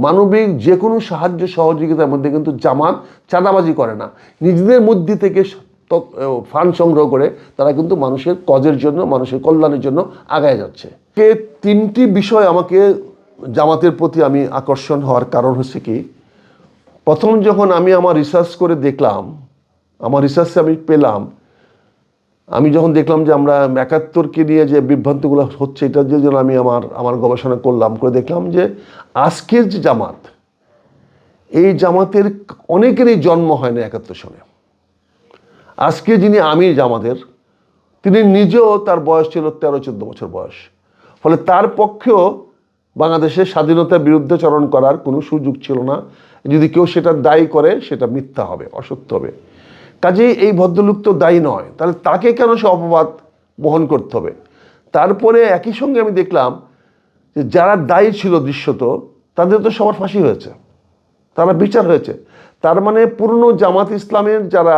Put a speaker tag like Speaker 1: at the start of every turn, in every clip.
Speaker 1: মানবিক যে কোনো সাহায্য সহযোগিতার মধ্যে কিন্তু জামাত চাঁদাবাজি করে না, নিজেদের মধ্যে থেকে ফান্ড সংগ্রহ করে তারা কিন্তু মানুষের কজের জন্য, মানুষের কল্যাণের জন্য আগায় যাচ্ছে। তিনটি বিষয় আমাকে জামাতের প্রতি আমি আকর্ষণ হওয়ার কারণ হচ্ছে কি, প্রথম যখন আমি আমার রিসার্চ করে দেখলাম, আমার রিসার্চে আমি পেলাম, আমি যখন দেখলাম যে আমরা ৭১কে নিয়ে যে বিভ্রান্তিগুলো হচ্ছে, এটার জন্য আমি আমার গবেষণা করলাম, করে দেখলাম যে আজকের যে জামাত, এই জামাতের অনেকেরই জন্ম হয় না ৭১ সনে। আজকে যিনি আমির জামাতের, তিনি নিজেও, তার বয়স ছিল ১৩-১৪ বছর বয়স, ফলে তার পক্ষেও বাংলাদেশের স্বাধীনতার বিরুদ্ধে চরণ করার কোনো সুযোগ ছিল না। যদি কেউ সেটা দায়ী করে সেটা মিথ্যা হবে, অসত্য হবে। কাজেই এই ভদ্রলোক তো দায়ী নয়, তাহলে তাকে কেন সে অপবাদ বহন করতে হবে? তারপরে একই সঙ্গে আমি দেখলাম যে যারা দায়ী ছিল দৃশ্যত, তাদের তো সবার ফাঁসি হয়েছে, তারা বিচার হয়েছে। তার মানে পুরনো জামাত ইসলামের যারা,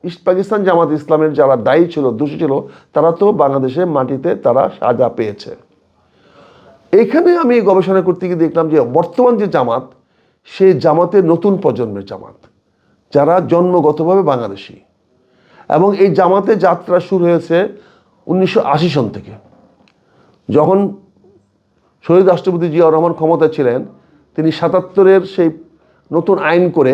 Speaker 1: ইস্ট পাকিস্তান জামাত ইসলামের যারা দায়ী ছিল, দোষী ছিল, তারা তো বাংলাদেশের মাটিতে তারা সাজা পেয়েছে। এখানে আমি গবেষণা করতে গিয়ে দেখলাম যে বর্তমান যে জামাত, সেই জামাতের নতুন প্রজন্মের জামাত, যারা জন্মগতভাবে বাংলাদেশি, এবং এই জামাতে যাত্রা শুরু হয়েছে 1980 সন থেকে। যখন শহীদ রাষ্ট্রপতি জিয়াউর রহমান ক্ষমতা ছিলেন, তিনি ৭৭-এর সেই নতুন আইন করে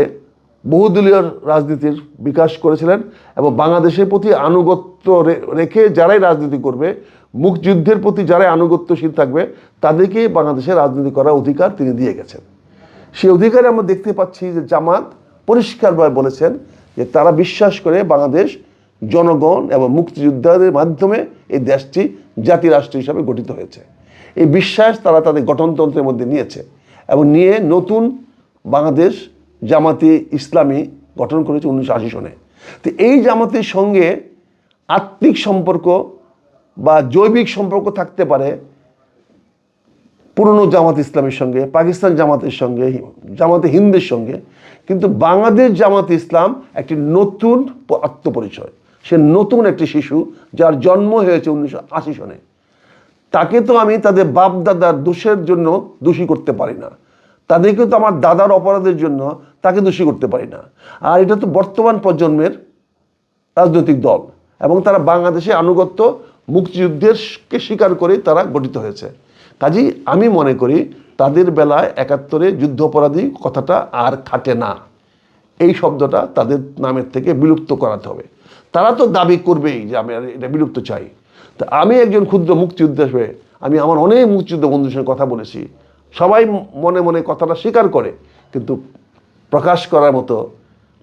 Speaker 1: বহুদলীয় রাজনীতির বিকাশ করেছিলেন, এবং বাংলাদেশের প্রতি আনুগত্য রেখে যারাই রাজনীতি করবে, মুক্তিযুদ্ধের প্রতি যারাই আনুগত্যশীল থাকবে, তাদেরকে বাংলাদেশে রাজনীতি করার অধিকার তিনি দিয়ে গেছেন। সেই অধিকারে আমরা দেখতে পাচ্ছি যে জামাত পরিষ্কারভাবে বলেছেন যে তারা বিশ্বাস করে বাংলাদেশ জনগণ এবং মুক্তিযোদ্ধাদের মাধ্যমে এই দেশটি জাতি রাষ্ট্র হিসাবে গঠিত হয়েছে। এই বিশ্বাস তারা তাদের গঠনতন্ত্রের মধ্যে নিয়েছে, এবং নিয়ে নতুন বাংলাদেশ জামাতে ইসলামী গঠন করেছে 1980 সনে। তো এই জামাতের সঙ্গে আত্মিক সম্পর্ক বা জৈবিক সম্পর্ক থাকতে পারে পুরনো জামাত ইসলামের সঙ্গে, পাকিস্তান জামাতের সঙ্গে, জামাতে হিন্দের সঙ্গে, কিন্তু বাংলাদেশ জামাতে ইসলাম একটি নতুন আত্মপরিচয়। সে নতুন একটি শিশু যার জন্ম হয়েছে 1980 সনে। তাকে তো আমি তাদের বাপ দাদার দোষের জন্য দোষী করতে পারি না, তাদেরকে তো আমার দাদার অপরাধের জন্য তাকে দোষী করতে পারি না। আর এটা তো বর্তমান প্রজন্মের রাজনৈতিক দল, এবং তারা বাংলাদেশে আনুগত্য মুক্তিযুদ্ধেরকে স্বীকার করে তারা গঠিত হয়েছে। কাজেই আমি মনে করি তাদের বেলায় ৭১-এ যুদ্ধ অপরাধী কথাটা আর খাটে না, এই শব্দটা তাদের নামের থেকে বিলুপ্ত করাতে হবে। তারা তো দাবি করবেই যে আমি এটা বিলুপ্ত চাই। তা আমি একজন ক্ষুদ্র মুক্তিযোদ্ধা হিসেবে আমি আমার অনেক মুক্তিযুদ্ধ বন্ধুর সঙ্গে কথা বলেছি, সবাই মনে মনে কথাটা স্বীকার করে, কিন্তু প্রকাশ করার মতো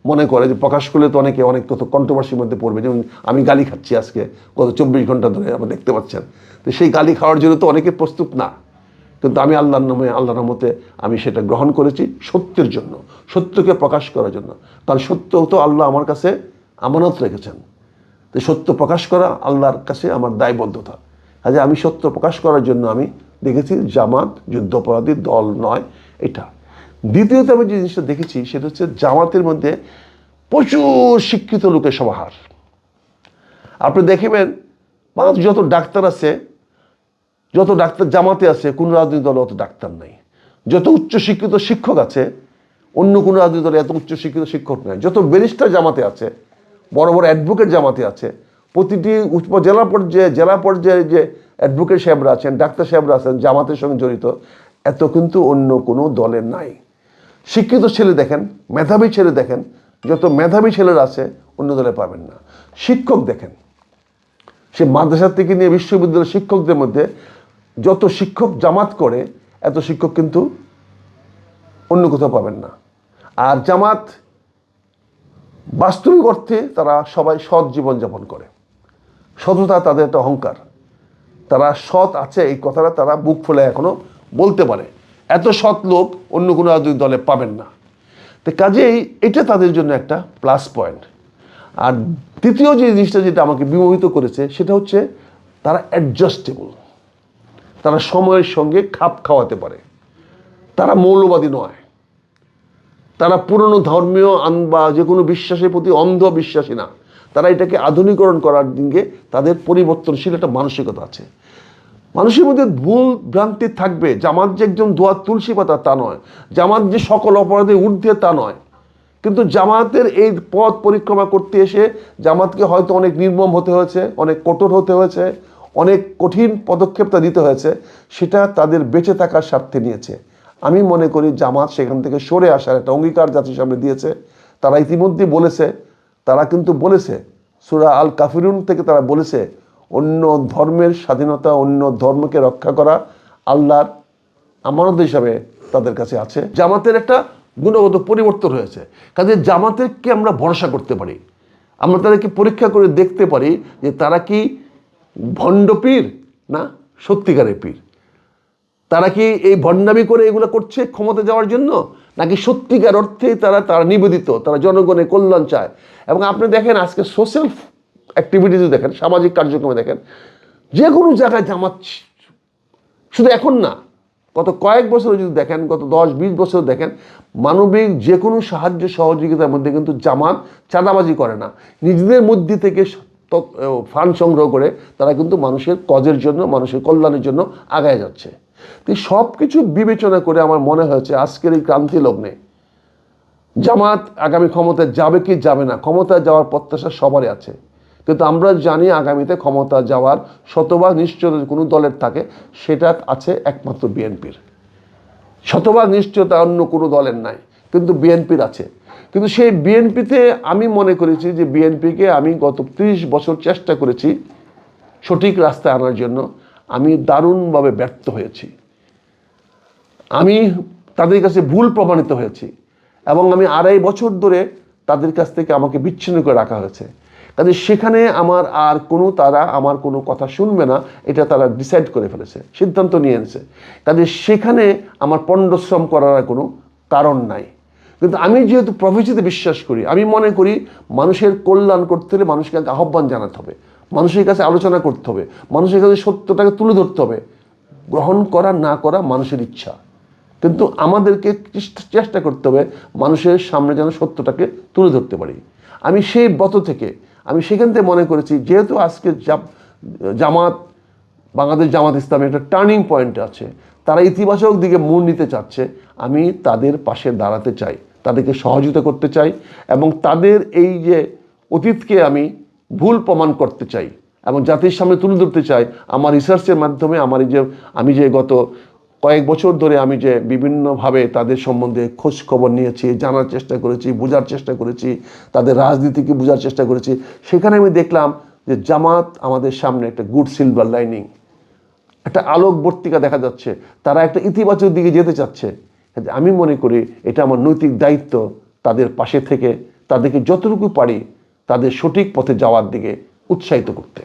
Speaker 1: মনে করে যে প্রকাশ করলে তো অনেক কত কন্ট্রোভার্সির মধ্যে পড়বে। যেমন আমি গালি খাচ্ছি আজকে গত 24 ঘন্টা ধরে, আপনি দেখতে পাচ্ছেন। তো সেই গালি খাওয়ার জন্য তো অনেকে প্রস্তুত না, কিন্তু আমি আল্লাহর নামে, আল্লাহর রহমতে আমি সেটা গ্রহণ করেছি সত্যের জন্য, সত্যকে প্রকাশ করার জন্য। কারণ সত্য তো আল্লাহ আমার কাছে আমানত রেখেছেন, তো সত্য প্রকাশ করা আল্লাহর কাছে আমার দায়বদ্ধতা। কাজে আমি সত্য প্রকাশ করার জন্য আমি দেখেছি জামাত যুদ্ধাপরাধী দল নয় এটা। দ্বিতীয়ত আমি যে জিনিসটা দেখেছি সেটা হচ্ছে জামাতের মধ্যে প্রচুর শিক্ষিত লোকের সমাহার। আপনি দেখবেন বাংলাদেশে যত ডাক্তার আছে, যত ডাক্তার জামাতে আছে, কোন রাজনৈতিক দলে অত ডাক্তার নাই। যত উচ্চশিক্ষিত শিক্ষক আছে, অন্য কোনো রাজনৈতিক দলে এত উচ্চশিক্ষিত শিক্ষক নাই। যত ব্যারিস্টার জামাতে আছে, বড় বড় অ্যাডভোকেট জামাতে আছে, প্রতিটি উপজেলা পর্যায়ে, জেলা পর্যায়ে যে অ্যাডভোকেট সাহেবরা আছেন, ডাক্তার সাহেবরা আছেন জামাতের সঙ্গে জড়িত, এত কিন্তু অন্য কোনো দলের নাই। শিক্ষিত ছেলে দেখেন, মেধাবী ছেলে দেখেন, যত মেধাবী ছেলেরা আছে অন্য দলে পাবেন না। শিক্ষক দেখেন, সে মাদ্রাসা থেকে নিয়ে বিশ্ববিদ্যালয়ের শিক্ষকদের মধ্যে যত শিক্ষক জামাত করে, এত শিক্ষক কিন্তু অন্য কোথাও পাবেন না। আর জামাত বাস্তবিক অর্থে তারা সবাই সৎ জীবনযাপন করে, সততা তাদের একটা অহংকার। তারা সৎ আছে এই কথাটা তারা বুক ফুলে এখনো বলতে পারে। এত সৎ লোক অন্য কোনো রাজনৈতিক দলে পাবেন না। তো কাজেই এটা তাদের জন্য একটা প্লাস পয়েন্ট। আর তৃতীয় যে জিনিসটা যেটা আমাকে বিমোহিত করেছে সেটা হচ্ছে তারা অ্যাডজাস্টেবল, তারা সময়ের সঙ্গে খাপ খাওয়াতে পারে। তারা মৌলবাদী নয়, তারা পুরনো ধর্মীয় বা যে কোনো বিশ্বাসের প্রতি অন্ধ বিশ্বাসী না। তারা এটাকে আধুনিকরণ করার দিকে তাদের পরিবর্তনশীল একটা মানসিকতা আছে। মানুষের মধ্যে ভুল ভ্রান্তি থাকবে। জামাত যে একজন দোয়া তুলসী পাতা তা নয়, জামাত যে সকল অপরাধে ঊর্ধ্বে তা নয়। কিন্তু জামাতের এই পথ পরিক্রমা করতে এসে জামাতকে হয়তো অনেক নির্মম হতে হয়েছে, অনেক কঠোর হতে হয়েছে, অনেক কঠিন পদক্ষেপ তা দিতে হয়েছে, সেটা তাদের বেঁচে থাকার স্বার্থে নিয়েছে। আমি মনে করি জামাত সেখান থেকে সরে আসার একটা অঙ্গীকার জাতির সামনে দিয়েছে। তারা ইতিমধ্যে বলেছে, তারা কিন্তু বলেছে সূরা আল কাফিরুন থেকে তারা বলেছে অন্য ধর্মের স্বাধীনতা, অন্য ধর্মকে রক্ষা করা আল্লাহর আমানত হিসাবে তাদের কাছে আছে। জামাতের একটা গুণগত পরিবর্তন হয়েছে, কাজে জামাতেরকে আমরা ভরসা করতে পারি। আমরা তাদেরকে পরীক্ষা করে দেখতে পারি যে তারা কি ভণ্ড পীর না সত্যিকারের পীর। তারা কি এই ভণ্ডামি করে এগুলো করছে ক্ষমতা যাওয়ার জন্য, নাকি সত্যিকার অর্থেই তারা নিবেদিত, তারা জনগণের কল্যাণ চায়। এবং আপনি দেখেন আজকে সোশ্যাল অ্যাক্টিভিটিস দেখেন, সামাজিক কার্যক্রমে দেখেন, যে কোনো জায়গায় জামাত, শুধু এখন না, গত কয়েক বছর যদি দেখেন, গত 10-20 বছর দেখেন, মানবিক যে কোনো সাহায্য সহযোগিতার মধ্যে কিন্তু জামাত চাঁদাবাজি করে না। নিজেদের মধ্যে থেকে ফান্ড সংগ্রহ করে তারা কিন্তু মানুষের কজের জন্য, মানুষের কল্যাণের জন্য আগায় যাচ্ছে। তো সব কিছু বিবেচনা করে আমার মনে হয়েছে আজকের এই ক্রান্তি লগ্নে জামাত আগামী ক্ষমতায় যাবে কি যাবে না, ক্ষমতায় যাওয়ার প্রত্যাশা সবারই আছে। কিন্তু আমরা জানি আগামীতে ক্ষমতা যাওয়ার শতভাগ নিশ্চয়তা কোনো দলের থাকে, সেটা আছে একমাত্র বিএনপির। শতভাগ নিশ্চয়তা অন্য কোনো দলের নাই, কিন্তু বিএনপির আছে। কিন্তু সেই বিএনপিতে আমি মনে করেছি যে বিএনপিকে আমি গত 30 বছর চেষ্টা করেছি সঠিক রাস্তায় আনার জন্য, আমি দারুণভাবে ব্যর্থ হয়েছি। আমি তাদের কাছে ভুল প্রমাণিত হয়েছি এবং আমি 2.5 বছর ধরে তাদের কাছ থেকে আমাকে বিচ্ছিন্ন করে রাখা হয়েছে। কাজে সেখানে তারা আমার কোনো কথা শুনবে না, এটা তারা ডিসাইড করে ফেলেছে, সিদ্ধান্ত নিয়ে এনেছে। কাজে সেখানে আমার পণ্ডশ্রম করার কোনো কারণ নাই। কিন্তু আমি যেহেতু প্রফেসিতে বিশ্বাস করি, আমি মনে করি মানুষের কল্যাণ করতে হলে মানুষকে আহ্বান জানাতে হবে, মানুষের কাছে আলোচনা করতে হবে, মানুষের কাছে সত্যটাকে তুলে ধরতে হবে। গ্রহণ করা না করা মানুষের ইচ্ছা, কিন্তু আমাদেরকে চেষ্টা করতে হবে মানুষের সামনে যেন সত্যটাকে তুলে ধরতে পারি। আমি সেই ব্রত থেকে আমি সেখান থেকে মনে করেছি, যেহেতু আজকে জামাত, বাংলাদেশ জামাত ইসলামী একটা টার্নিং পয়েন্ট আছে, তারা ইতিবাচক দিকে মোড় নিতে চাচ্ছে, আমি তাদের পাশে দাঁড়াতে চাই, তাদেরকে সহযোগিতা করতে চাই এবং তাদের এই যে অতীতকে আমি ভুল প্রমাণ করতে চাই এবং জাতির সামনে তুলে ধরতে চাই। আমার রিসার্চের মাধ্যমে আমি যে গত কয়েক বছর ধরে আমি যে বিভিন্নভাবে তাদের সম্বন্ধে খোঁজ খবর নিয়েছি, জানার চেষ্টা করেছি, বোঝার চেষ্টা করেছি, তাদের রাজনীতিকে বোঝার চেষ্টা করেছি, সেখানে আমি দেখলাম যে জামাত আমাদের সামনে একটা গুড সিলভার লাইনিং, একটা আলোকবর্তিকা দেখা যাচ্ছে। তারা একটা ইতিবাচক দিকে যেতে চাচ্ছে। আমি মনে করি এটা আমার নৈতিক দায়িত্ব তাদের পাশে থেকে তাদেরকে যতটুকু পারি তাদের সঠিক পথে যাওয়ার দিকে উৎসাহিত করতে।